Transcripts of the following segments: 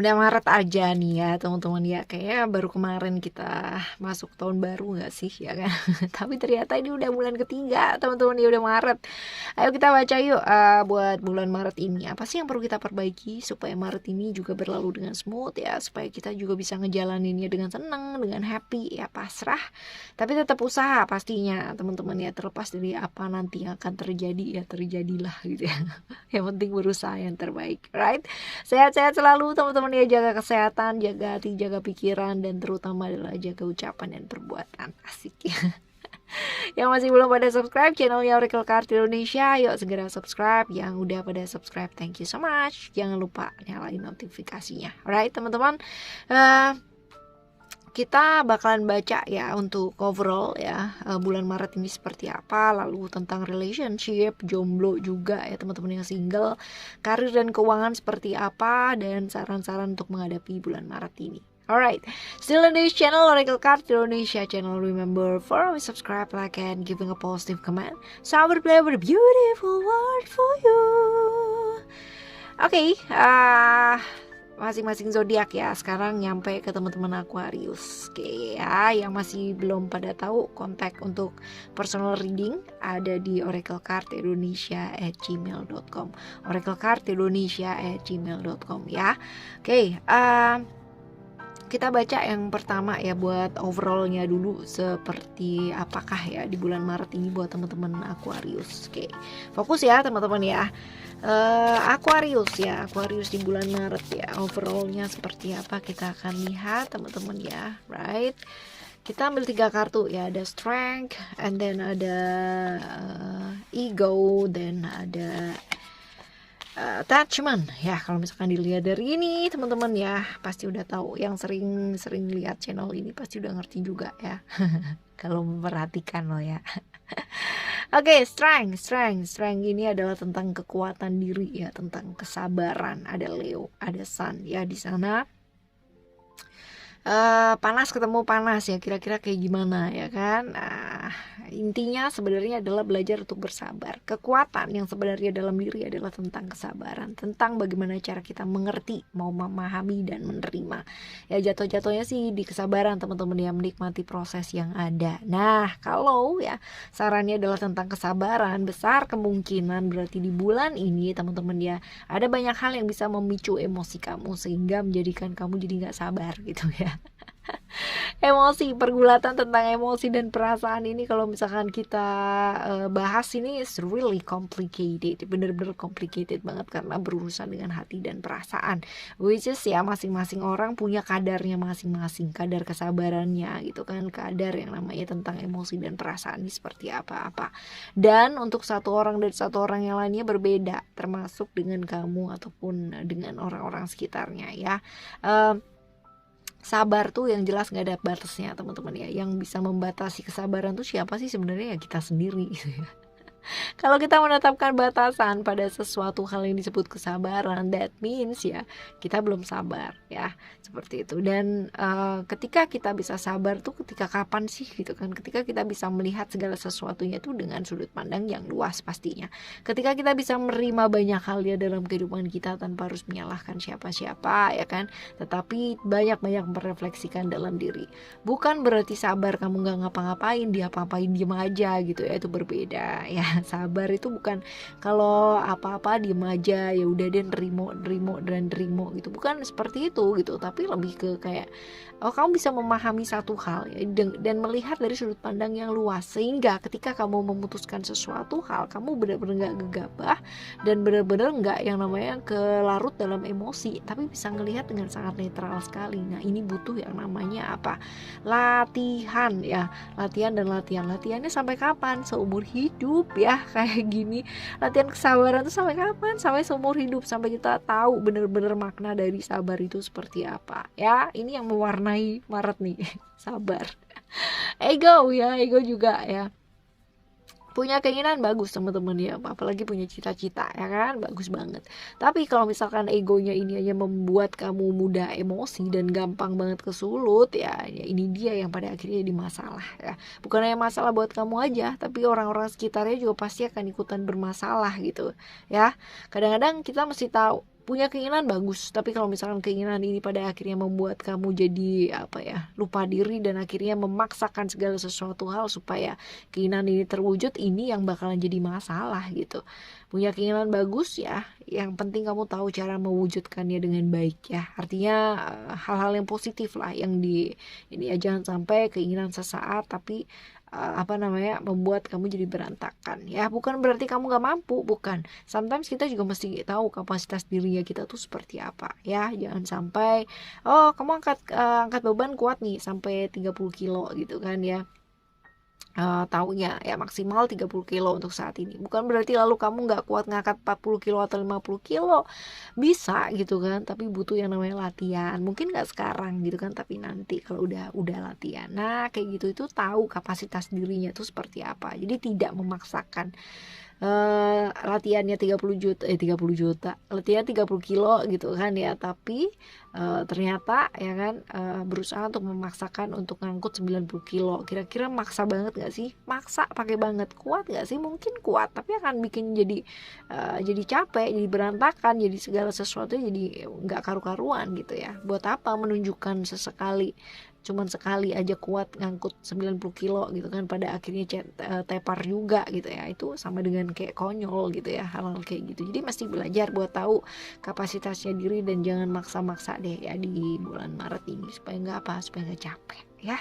Udah Maret aja nih ya teman-teman ya. Kayaknya baru kemarin kita masuk tahun baru gak sih ya kan. Tapi ternyata ini udah bulan ketiga teman-teman ya, udah Maret. Ayo kita baca yuk buat bulan Maret ini. Apa sih yang perlu kita perbaiki supaya Maret ini juga berlalu dengan smooth ya. Supaya kita juga bisa ngejalaninnya dengan senang, dengan happy ya, pasrah. Tapi tetap usaha pastinya teman-teman ya. Terlepas dari apa nanti yang akan terjadi ya, terjadilah gitu ya. Yang penting berusaha yang terbaik, right? Sehat-sehat selalu teman-teman ya, jaga kesehatan, jaga hati, jaga pikiran, dan terutama adalah jaga ucapan dan perbuatan. Asik ya. Yang masih belum pada subscribe channelnya Oracle Card Indonesia, yuk segera subscribe. Yang udah pada subscribe, thank you so much. Jangan lupa nyalain notifikasinya. Alright teman-teman, kita bakalan baca ya untuk overall ya bulan Maret ini seperti apa, lalu tentang relationship, jomblo juga ya teman-teman yang single, karir dan keuangan seperti apa, dan saran-saran untuk menghadapi bulan Maret ini. Alright, still on this channel Oracle Card Indonesia channel. Remember, follow, subscribe, like, and giving a positive comment. So I will play with a beautiful word for you. Oke, masing-masing zodiak ya. Sekarang nyampe ke teman-teman Aquarius. Oke ya, yang masih belum pada tahu, kontak untuk personal reading ada di oraclecardindonesia@gmail.com. oraclecardindonesia@gmail.com ya. Oke, kita baca yang pertama ya buat overallnya dulu, seperti apakah ya di bulan Maret ini buat teman-teman Aquarius. Oke, fokus ya teman-teman ya. Aquarius ya, Aquarius di bulan Maret ya, overallnya seperti apa kita akan lihat teman-teman ya, right? Kita ambil 3 kartu ya, ada strength, and then ada ego, dan ada attachment ya. Kalau misalkan dilihat dari ini teman-teman ya, pasti udah tahu, yang sering lihat channel ini pasti udah ngerti juga ya. Kalau memperhatikan lo ya. Oke, strength ini adalah tentang kekuatan diri ya, tentang kesabaran. Ada Leo, ada Sun ya di sana. Panas ketemu panas ya, kira-kira kayak gimana ya kan. Intinya sebenarnya adalah belajar untuk bersabar. Kekuatan yang sebenarnya dalam diri adalah tentang kesabaran, tentang bagaimana cara kita mengerti, mau memahami dan menerima ya. Jatuh-jatuhnya sih di kesabaran teman-teman ya, menikmati proses yang ada. Nah, kalau ya sarannya adalah tentang kesabaran, besar kemungkinan berarti di bulan ini teman-teman ya, ada banyak hal yang bisa memicu emosi kamu sehingga menjadikan kamu jadi nggak sabar gitu ya. Emosi, pergulatan tentang emosi dan perasaan ini kalau misalkan kita bahas ini, is really complicated, bener-bener complicated banget karena berurusan dengan hati dan perasaan, which is ya masing-masing orang punya kadarnya masing-masing, kadar kesabarannya gitu kan, kadar yang namanya tentang emosi dan perasaan ini seperti apa-apa. Dan untuk satu orang dan satu orang yang lainnya berbeda, termasuk dengan kamu ataupun dengan orang-orang sekitarnya ya. Sabar tuh yang jelas gak ada batasnya teman-teman ya. Yang bisa membatasi kesabaran tuh siapa sih sebenarnya? Ya kita sendiri gitu ya. Kalau kita menetapkan batasan pada sesuatu hal yang disebut kesabaran, that means ya kita belum sabar ya, seperti itu. Dan ketika kita bisa sabar tuh ketika kapan sih gitu kan? Ketika kita bisa melihat segala sesuatunya itu dengan sudut pandang yang luas pastinya. Ketika kita bisa menerima banyak hal ya dalam kehidupan kita tanpa harus menyalahkan siapa-siapa ya kan, tetapi banyak-banyak merefleksikan dalam diri. Bukan berarti sabar kamu gak ngapa-ngapain, dia apa-apain diem aja gitu ya, itu berbeda ya. Sabar itu bukan kalau apa-apa diem aja ya udah deh nerimo gitu, bukan seperti itu gitu, tapi lebih ke kayak kamu bisa memahami satu hal ya, dan melihat dari sudut pandang yang luas, sehingga ketika kamu memutuskan sesuatu hal, kamu benar-benar gak gegabah dan benar-benar gak yang namanya kelarut dalam emosi, tapi bisa ngelihat dengan sangat netral sekali. Nah ini butuh yang namanya apa, latihan ya, latihannya sampai kapan? Seumur hidup ya, kayak gini. Latihan kesabaran tuh sampai kapan? Sampai seumur hidup, sampai kita tahu bener-bener makna dari sabar itu seperti apa ya. Ini yang mewarnai Maret nih. Sabar. Ego ya, ego juga ya, punya keinginan bagus teman-teman ya, apalagi punya cita-cita ya kan, bagus banget. Tapi kalau misalkan egonya ini hanya membuat kamu mudah emosi dan gampang banget kesulut ya ini dia yang pada akhirnya jadi masalah ya. Bukan hanya masalah buat kamu aja, tapi orang-orang sekitarnya juga pasti akan ikutan bermasalah gitu ya. Kadang-kadang kita mesti tahu punya keinginan bagus, tapi kalau misalkan keinginan ini pada akhirnya membuat kamu jadi lupa diri dan akhirnya memaksakan segala sesuatu hal supaya keinginan ini terwujud, ini yang bakalan jadi masalah gitu. Punya keinginan bagus ya, yang penting kamu tahu cara mewujudkannya dengan baik ya. Artinya hal-hal yang positif lah yang ini ya, jangan sampai keinginan sesaat tapi membuat kamu jadi berantakan ya. Bukan berarti kamu gak mampu, bukan. Sometimes kita juga mesti tahu kapasitas dirinya kita tuh seperti apa ya. Jangan sampai kamu angkat beban kuat nih sampai 30 kilo gitu kan ya, taunya ya maksimal 30 kilo untuk saat ini. Bukan berarti lalu kamu gak kuat ngangkat 40 kilo atau 50 kilo. Bisa gitu kan, tapi butuh yang namanya latihan. Mungkin gak sekarang gitu kan, tapi nanti kalau udah latihan. Nah kayak gitu, itu tahu kapasitas dirinya tuh seperti apa. Jadi tidak memaksakan latihannya 30 juta, latihan 30 kilo gitu kan ya, tapi ternyata ya kan berusaha untuk memaksakan untuk ngangkut 90 kilo. Kira-kira maksa banget gak sih? Maksa pakai banget. Kuat gak sih? Mungkin kuat, tapi akan bikin jadi capek, jadi berantakan, jadi segala sesuatu jadi gak karu-karuan gitu ya. Buat apa menunjukkan cuman sekali aja kuat ngangkut 90 kilo gitu kan, pada akhirnya tepar juga gitu ya. Itu sama dengan kayak konyol gitu ya, hal-hal kayak gitu. Jadi mesti belajar buat tahu kapasitasnya diri dan jangan maksa-maksa deh ya di bulan Maret ini, supaya nggak capek ya.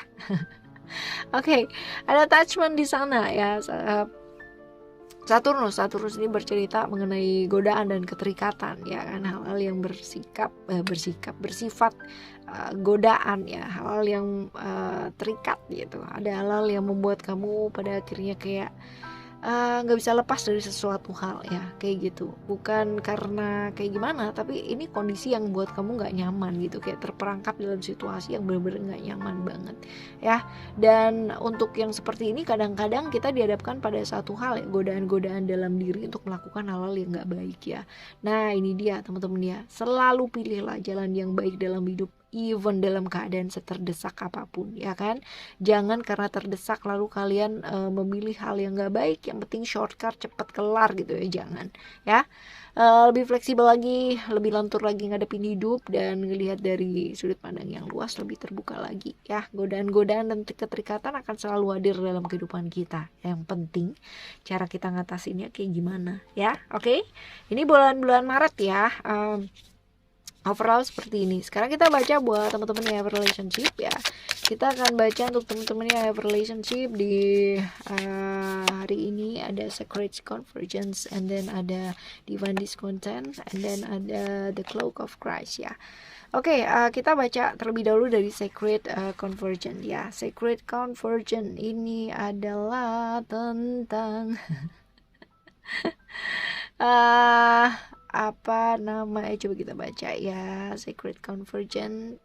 Oke, ada attachment di sana ya. Saturnus ini bercerita mengenai godaan dan keterikatan ya kan, hal-hal yang bersifat godaan ya, hal-hal yang terikat gitu. Ada hal-hal yang membuat kamu pada akhirnya kayak nggak bisa lepas dari sesuatu hal ya, kayak gitu. Bukan karena kayak gimana, tapi ini kondisi yang buat kamu nggak nyaman gitu, kayak terperangkap dalam situasi yang benar-benar nggak nyaman banget ya. Dan untuk yang seperti ini kadang-kadang kita dihadapkan pada satu hal ya, godaan-godaan dalam diri untuk melakukan hal-hal yang nggak baik ya. Nah ini dia teman-teman ya, selalu pilihlah jalan yang baik dalam hidup, even dalam keadaan seterdesak apapun ya kan. Jangan karena terdesak lalu kalian memilih hal yang gak baik, yang penting shortcut cepet kelar gitu ya, jangan ya. Lebih fleksibel lagi, lebih lentur lagi ngadepin hidup dan ngelihat dari sudut pandang yang luas, lebih terbuka lagi ya. Godaan-godaan dan keterikatan akan selalu hadir dalam kehidupan kita. Yang penting cara kita ngatasinnya kayak gimana ya. Oke, ini bulan-bulan Maret ya. Overall seperti ini. Sekarang kita baca buat teman-teman yang have relationship ya. Kita akan baca untuk teman-teman yang have relationship di hari ini. Ada Sacred Convergence, and then ada Divine Discontent, and then ada The Cloak of Christ ya. Oke, kita baca terlebih dahulu dari Sacred Convergence ya. Sacred Convergence ini adalah tentang coba kita baca ya. Sacred Convergence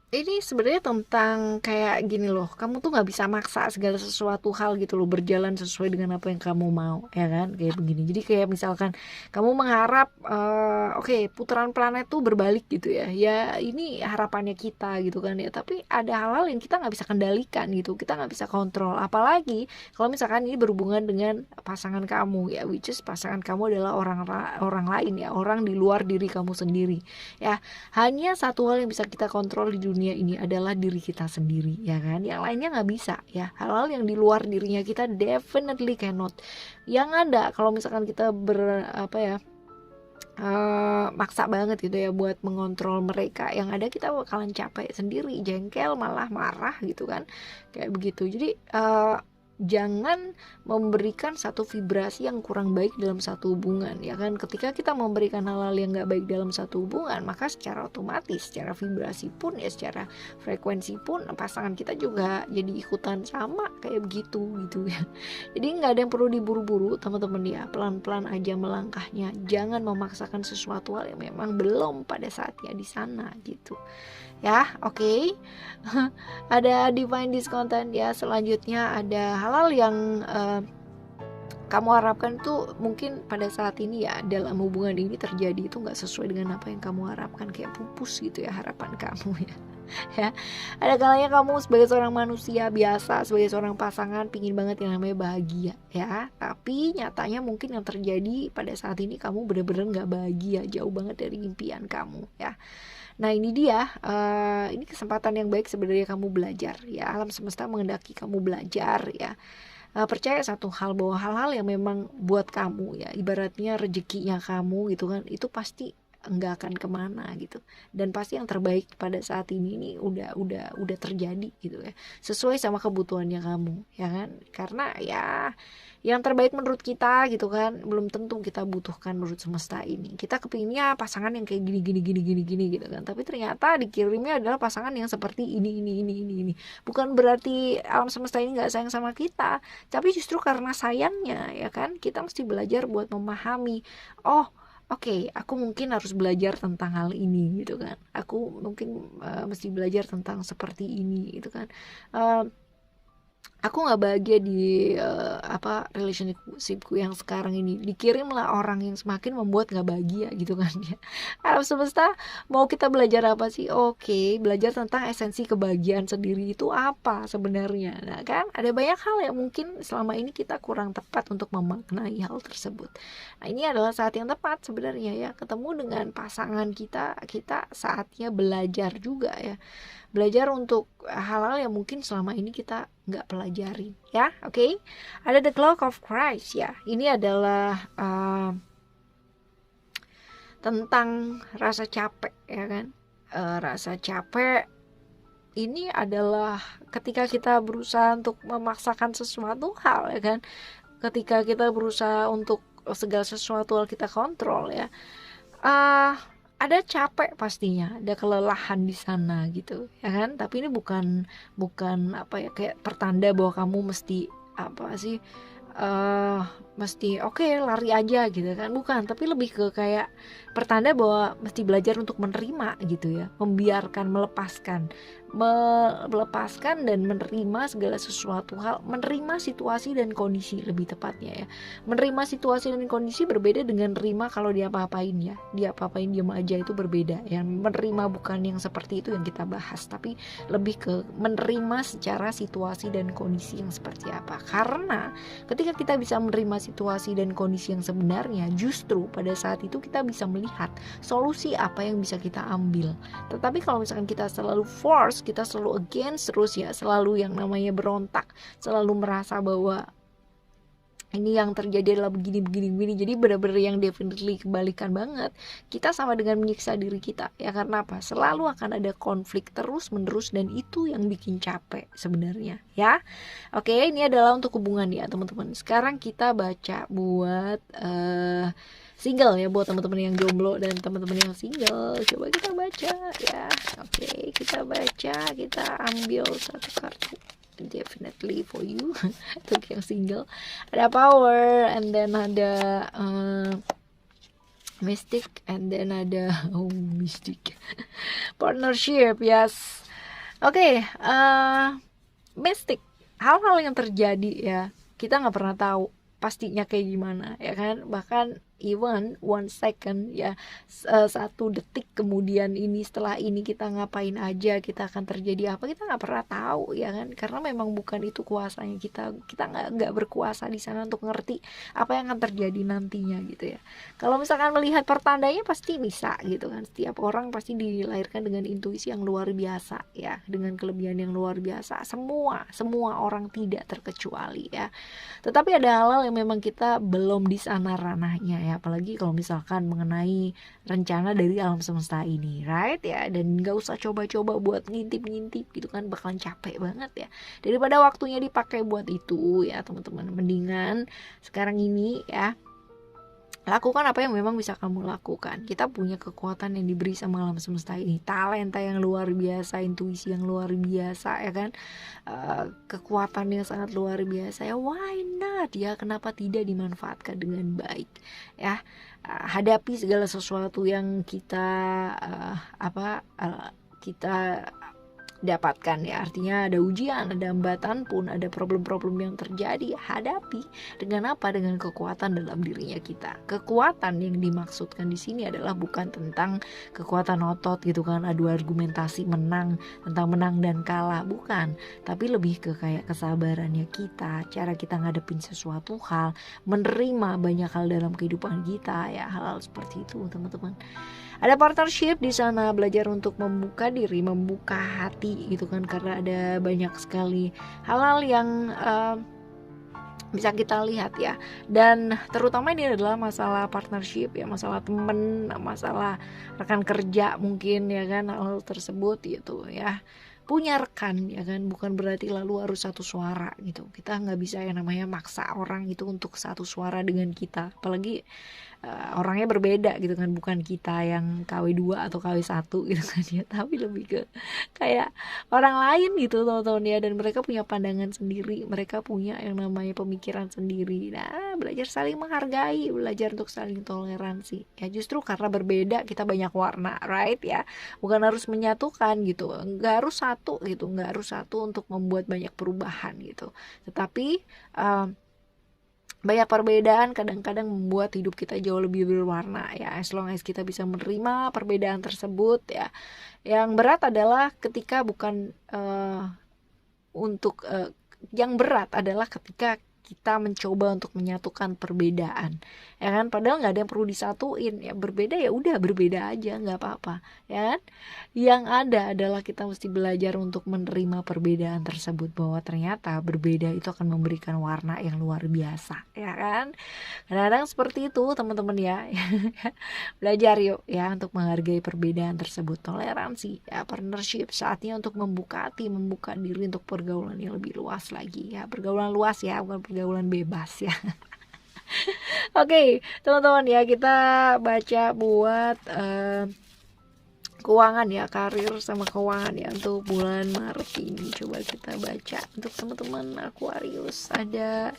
ini sebenarnya tentang kayak gini loh, kamu tuh nggak bisa maksa segala sesuatu hal gitu loh berjalan sesuai dengan apa yang kamu mau ya kan, kayak begini. Jadi kayak misalkan kamu mengharap putaran planet tuh berbalik gitu ya, ini harapannya kita gitu kan ya, tapi ada hal-hal yang kita nggak bisa kendalikan gitu, kita nggak bisa kontrol. Apalagi kalau misalkan ini berhubungan dengan pasangan kamu ya, which is pasangan kamu adalah orang lain ya, orang di luar diri kamu sendiri ya. Hanya satu hal yang bisa kita kontrol di dunia ini adalah diri kita sendiri ya kan, yang lainnya nggak bisa ya. Hal-hal yang di luar dirinya kita definitely cannot. Yang ada kalau misalkan kita maksa banget gitu ya buat mengontrol mereka, yang ada kita bakalan capek sendiri, jengkel, malah marah gitu kan, kayak begitu. Jadi jangan memberikan satu vibrasi yang kurang baik dalam satu hubungan ya kan. Ketika kita memberikan hal-hal yang gak baik dalam satu hubungan, maka secara otomatis, secara vibrasi pun ya, secara frekuensi pun pasangan kita juga jadi ikutan sama kayak begitu gitu ya. Jadi gak ada yang perlu diburu-buru teman-teman ya, pelan-pelan aja melangkahnya. Jangan memaksakan sesuatu hal yang memang belum pada saatnya di sana gitu ya. Oke. Ada Divine Discontent ya. Selanjutnya ada hal-hal yang kamu harapkan itu mungkin pada saat ini ya, dalam hubungan ini terjadi itu gak sesuai dengan apa yang kamu harapkan, kayak pupus gitu ya harapan kamu ya. Ya, ada kalanya kamu sebagai seorang manusia biasa, sebagai seorang pasangan pingin banget yang namanya bahagia ya, tapi nyatanya mungkin yang terjadi pada saat ini kamu bener-bener gak bahagia, jauh banget dari impian kamu ya. Nah ini dia, ini kesempatan yang baik sebenarnya kamu belajar ya, alam semesta menghendaki kamu belajar ya. Percaya satu hal, bahwa hal-hal yang memang buat kamu ya, ibaratnya rezekinya kamu gitu kan, itu pasti nggak akan kemana gitu, dan pasti yang terbaik pada saat ini nih udah terjadi gitu ya, sesuai sama kebutuhannya kamu ya kan, karena ya yang terbaik menurut kita gitu kan belum tentu kita butuhkan menurut semesta ini. Kita kepinginnya pasangan yang kayak gini gitu kan, tapi ternyata dikirimnya adalah pasangan yang seperti ini. Bukan berarti alam semesta ini nggak sayang sama kita, tapi justru karena sayangnya ya kan, kita mesti belajar buat memahami, oh oke, aku mungkin harus belajar tentang hal ini gitu kan. Aku mungkin mesti belajar tentang seperti ini gitu kan. Aku nggak bahagia di relationshipku yang sekarang ini. Dikirimlah orang yang semakin membuat nggak bahagia gitu kan ya. Alam semesta mau kita belajar apa sih? Oke, belajar tentang esensi kebahagiaan sendiri itu apa sebenarnya. Nah kan ada banyak hal yang mungkin selama ini kita kurang tepat untuk memaknai hal tersebut. Nah ini adalah saat yang tepat sebenarnya ya, ketemu dengan pasangan kita saatnya belajar juga ya. Belajar untuk hal-hal yang mungkin selama ini kita nggak pelajari ya. Oke. Ada the clock of Christ ya, ini adalah tentang rasa capek ya kan. Rasa capek ini adalah ketika kita berusaha untuk memaksakan sesuatu hal ya kan, ketika kita berusaha untuk segala sesuatu hal kita kontrol ya. Ada capek pastinya, ada kelelahan di sana gitu ya kan, tapi ini bukan apa ya, kayak pertanda bahwa kamu mesti apa sih, mesti oke, lari aja gitu kan, bukan, tapi lebih ke kayak pertanda bahwa mesti belajar untuk menerima gitu ya, membiarkan, melepaskan dan menerima segala sesuatu hal, menerima situasi dan kondisi lebih tepatnya ya. Menerima situasi dan kondisi berbeda dengan menerima kalau dia apa-apain ya, dia apa-apain diam aja, itu berbeda. Yang menerima bukan yang seperti itu yang kita bahas, tapi lebih ke menerima secara situasi dan kondisi yang seperti apa. Karena ketika kita bisa menerima situasi dan kondisi yang sebenarnya, justru pada saat itu kita bisa melihat solusi apa yang bisa kita ambil. Tetapi kalau misalkan kita selalu force, kita selalu against terus ya, selalu yang namanya berontak, selalu merasa bahwa ini yang terjadi adalah begini, jadi benar-benar yang definitely kebalikan banget. Kita sama dengan menyiksa diri kita ya, karena apa? Selalu akan ada konflik terus menerus, dan itu yang bikin capek sebenarnya ya. Oke, ini adalah untuk hubungan ya teman-teman. Sekarang kita baca buat single ya, buat teman-teman yang jomblo dan teman-teman yang single. Coba kita baca ya. Oke, kita baca, kita ambil satu kartu definitely for you untuk yang single. Ada power, and then ada mystic, and then ada mystic partnership, yes. Oke, mystic, hal-hal yang terjadi ya, kita nggak pernah tahu pastinya kayak gimana ya kan, bahkan even 1 second ya, 1 detik kemudian ini, setelah ini kita ngapain aja, kita akan terjadi apa, kita nggak pernah tahu ya kan, karena memang bukan itu kuasanya kita nggak berkuasa di sana untuk ngerti apa yang akan terjadi nantinya gitu ya. Kalau misalkan melihat pertandanya pasti bisa gitu kan, setiap orang pasti dilahirkan dengan intuisi yang luar biasa ya, dengan kelebihan yang luar biasa, semua orang tidak terkecuali ya. Tetapi ada hal-hal yang memang kita belum di sana ranahnya ya, apalagi kalau misalkan mengenai rencana dari alam semesta ini, right ya, dan gak usah coba-coba buat ngintip gitu kan, bakalan capek banget ya, daripada waktunya dipakai buat itu ya teman-teman. Mendingan sekarang ini ya, lakukan apa yang memang bisa kamu lakukan. Kita punya kekuatan yang diberi sama alam semesta ini, talenta yang luar biasa, intuisi yang luar biasa ya kan, kekuatan yang sangat luar biasa ya. Why not ya, kenapa tidak dimanfaatkan dengan baik ya. Hadapi segala sesuatu yang kita kita dapatkan ya. Artinya ada ujian, ada hambatan pun, ada problem-problem yang terjadi, hadapi dengan apa? Dengan kekuatan dalam dirinya kita. Kekuatan yang dimaksudkan di sini adalah bukan tentang kekuatan otot gitu kan, adu argumentasi menang, tentang menang dan kalah, bukan, tapi lebih ke kayak kesabarannya kita, cara kita ngadepin sesuatu hal, menerima banyak hal dalam kehidupan kita ya, hal-hal seperti itu teman-teman. Ada partnership di sana, belajar untuk membuka diri, membuka hati gitu kan, karena ada banyak sekali hal-hal yang bisa kita lihat ya. Dan terutama ini adalah masalah partnership ya, masalah temen, masalah rekan kerja mungkin ya kan, hal tersebut gitu ya. Punya rekan ya kan, bukan berarti lalu harus satu suara gitu. Kita nggak bisa yang namanya maksa orang itu untuk satu suara dengan kita, apalagi orangnya berbeda gitu kan, bukan kita yang KW2 atau KW1 gitu kan ya, tapi lebih ke kayak orang lain gitu teman-teman ya, dan mereka punya pandangan sendiri, mereka punya yang namanya pemikiran sendiri. Nah, belajar saling menghargai, belajar untuk saling toleransi ya, justru karena berbeda kita banyak warna, right ya, bukan harus menyatukan gitu, nggak harus satu gitu, nggak harus satu untuk membuat banyak perubahan gitu, tetapi banyak perbedaan kadang-kadang membuat hidup kita jauh lebih berwarna ya, as long as kita bisa menerima perbedaan tersebut ya. Yang berat adalah ketika bukan yang berat adalah ketika kita mencoba untuk menyatukan perbedaan ya kan, padahal nggak ada yang perlu disatuin ya, berbeda ya udah berbeda aja, nggak apa-apa ya kan. Yang ada adalah kita mesti belajar untuk menerima perbedaan tersebut, bahwa ternyata berbeda itu akan memberikan warna yang luar biasa ya kan. Kadang-kadang seperti itu teman-teman ya. Belajar yuk ya untuk menghargai perbedaan tersebut, toleransi ya, partnership, saatnya untuk membuka hati, membuka diri untuk pergaulan yang lebih luas lagi ya, pergaulan luas ya, bukan pergaulan bebas ya. Oke, teman-teman ya, kita baca buat keuangan ya, karir sama keuangan ya untuk bulan Maret ini. Coba kita baca untuk teman-teman Aquarius. Ada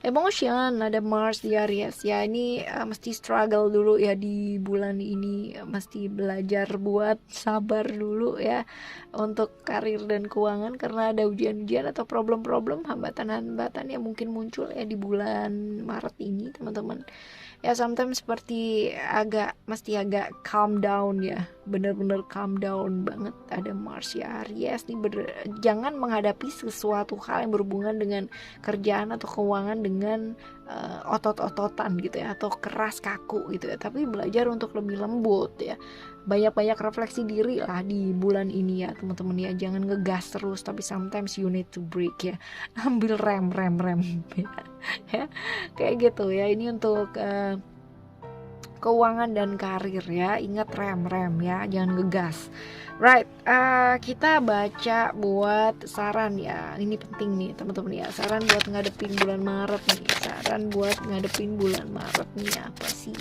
emotion, ada Mars di Aries ya, ini mesti struggle dulu ya di bulan ini, mesti belajar buat sabar dulu ya untuk karir dan keuangan, karena ada ujian-ujian atau problem-problem, hambatan-hambatan yang mungkin muncul ya di bulan Maret ini teman-teman ya. Sometimes seperti mesti agak calm down ya, bener-bener calm down banget. Ada Mars ya Aries nih, jangan menghadapi sesuatu hal yang berhubungan dengan kerjaan atau keuangan dengan otot-ototan gitu ya, atau keras kaku gitu ya, tapi belajar untuk lebih lembut ya. Banyak-banyak refleksi diri lah di bulan ini ya teman-teman ya, jangan ngegas terus, tapi sometimes you need to break ya, ambil rem ya, kayak gitu ya. Ini untuk keuangan dan karir ya, ingat rem ya, jangan ngegas. Right, kita baca buat saran ya, ini penting nih teman-teman ya, saran buat ngadepin bulan Maret nih, saran buat ngadepin bulan Maret nih apa sih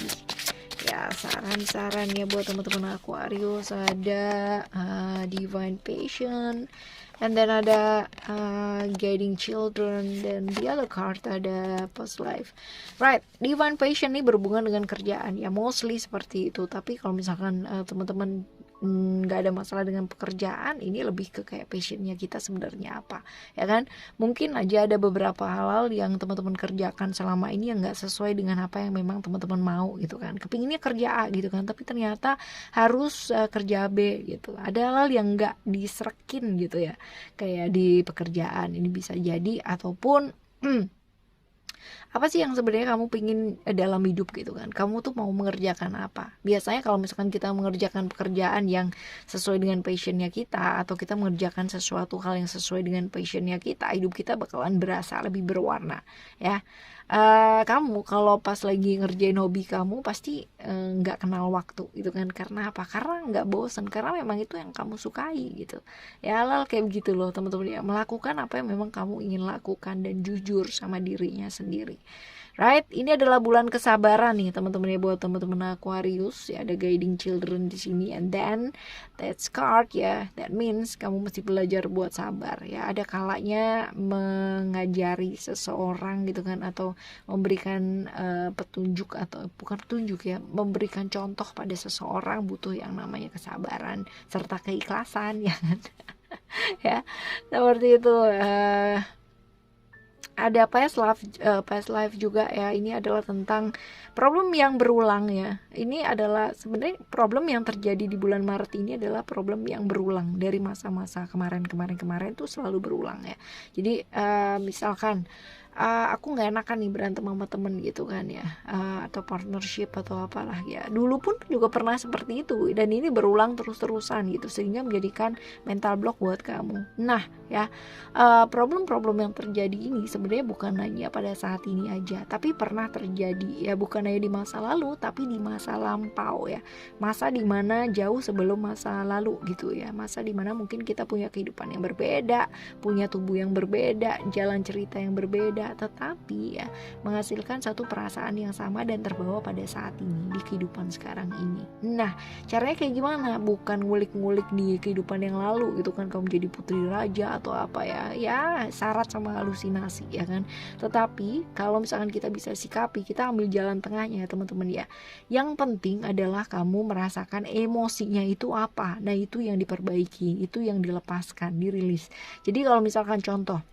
ya, saran-sarannya buat teman-teman Aquarius. Ada Divine Passion, and then ada Guiding Children, dan the other card ada Past Life. Right, Divine Passion ini berhubungan dengan kerjaan ya, mostly seperti itu. Tapi kalau misalkan teman-teman nggak ada masalah dengan pekerjaan, ini lebih ke kayak passionnya kita sebenarnya apa ya kan. Mungkin aja ada beberapa hal yang teman-teman kerjakan selama ini yang nggak sesuai dengan apa yang memang teman-teman mau gitu kan, kepinginnya kerja A gitu kan, tapi ternyata harus kerja B gitu. Ada hal yang nggak diserekin gitu ya, kayak di pekerjaan ini bisa jadi, ataupun apa sih yang sebenarnya kamu pingin dalam hidup gitu kan, kamu tuh mau mengerjakan apa. Biasanya kalau misalkan kita mengerjakan pekerjaan yang sesuai dengan passionnya kita, atau kita mengerjakan sesuatu hal yang sesuai dengan passionnya kita, hidup kita bakalan berasa lebih berwarna ya. Kamu kalau pas lagi ngerjain hobi kamu pasti nggak kenal waktu gitu kan, karena apa? Karena nggak bosan, karena memang itu yang kamu sukai gitu ya. Hal kayak begitu loh teman-teman ya, melakukan apa yang memang kamu ingin lakukan dan jujur sama dirinya sendiri. Right, ini adalah bulan kesabaran nih teman-teman ya, buat teman-teman Aquarius ya. Ada Guiding Children di sini, and then that's card ya, that means kamu mesti belajar buat sabar ya. Ada kalanya mengajari seseorang gitu kan, atau memberikan petunjuk, atau bukan petunjuk ya, memberikan contoh pada seseorang butuh yang namanya kesabaran serta keikhlasan ya kan. ya seperti itu. Ada past life juga ya. Ini adalah tentang problem yang berulang ya. Ini adalah sebenarnya problem yang terjadi di bulan Maret ini adalah problem yang berulang dari masa-masa kemarin tuh selalu berulang ya. Jadi misalkan aku nggak enakan nih berantem sama temen gitu kan ya, atau partnership atau apalah ya, dulu pun juga pernah seperti itu dan ini berulang terus-terusan gitu sehingga menjadikan mental block buat kamu. Nah ya, problem-problem yang terjadi ini sebenarnya bukan hanya pada saat ini aja, tapi pernah terjadi ya, bukan hanya di masa lalu tapi di masa lampau ya, masa dimana jauh sebelum masa lalu gitu ya, masa dimana mungkin kita punya kehidupan yang berbeda, punya tubuh yang berbeda, jalan cerita yang berbeda, tetapi ya menghasilkan satu perasaan yang sama dan terbawa pada saat ini di kehidupan sekarang ini. Nah caranya kayak gimana? Bukan ngulik-ngulik di kehidupan yang lalu gitu kan, kamu jadi putri raja atau apa ya syarat sama halusinasi ya kan. Tetapi kalau misalkan kita bisa sikapi, kita ambil jalan tengahnya ya teman-teman ya. Yang penting adalah kamu merasakan emosinya itu apa. Nah itu yang diperbaiki, itu yang dilepaskan, dirilis. Jadi kalau misalkan contoh,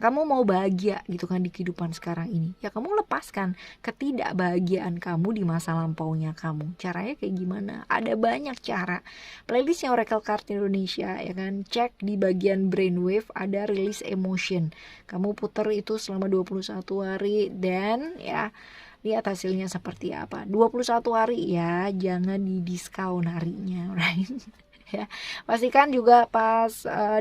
kamu mau bahagia gitu kan di kehidupan sekarang ini, ya kamu lepaskan ketidakbahagiaan kamu di masa lampaunya kamu. Caranya kayak gimana? Ada banyak cara. Playlistnya Oracle Card Indonesia ya kan, cek di bagian brainwave ada release emotion. Kamu puter itu selama 21 hari dan ya lihat hasilnya seperti apa. 21 hari ya, jangan di diskon harinya, right? Ya, pastikan juga pas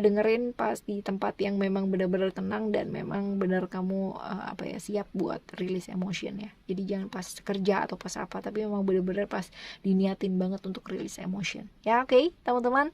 dengerin pas di tempat yang memang benar-benar tenang dan memang benar kamu siap buat rilis emotion ya. Jadi jangan pas kerja atau pas apa, tapi memang benar-benar pas diniatin banget untuk rilis emotion. Ya oke, teman-teman.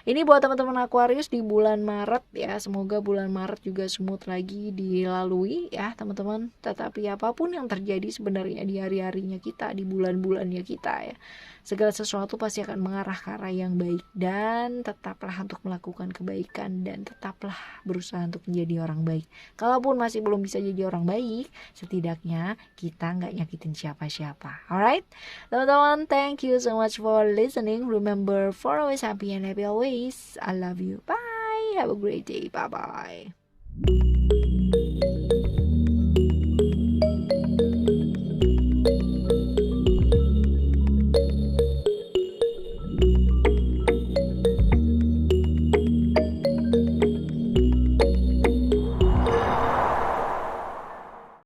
Ini buat teman-teman Aquarius di bulan Maret ya. Semoga bulan Maret juga smooth lagi dilalui ya, teman-teman. Tetapi apapun yang terjadi sebenarnya di hari-harinya kita, di bulan-bulannya kita ya, segala sesuatu pasti akan mengarah ke arah yang baik. Dan tetaplah untuk melakukan kebaikan dan tetaplah berusaha untuk menjadi orang baik. Kalaupun masih belum bisa jadi orang baik, setidaknya kita nggak nyakitin siapa-siapa. Alright, teman-teman, thank you so much for listening. Remember, for always happy and happy always. I love you. Bye. Have a great day. Bye-bye.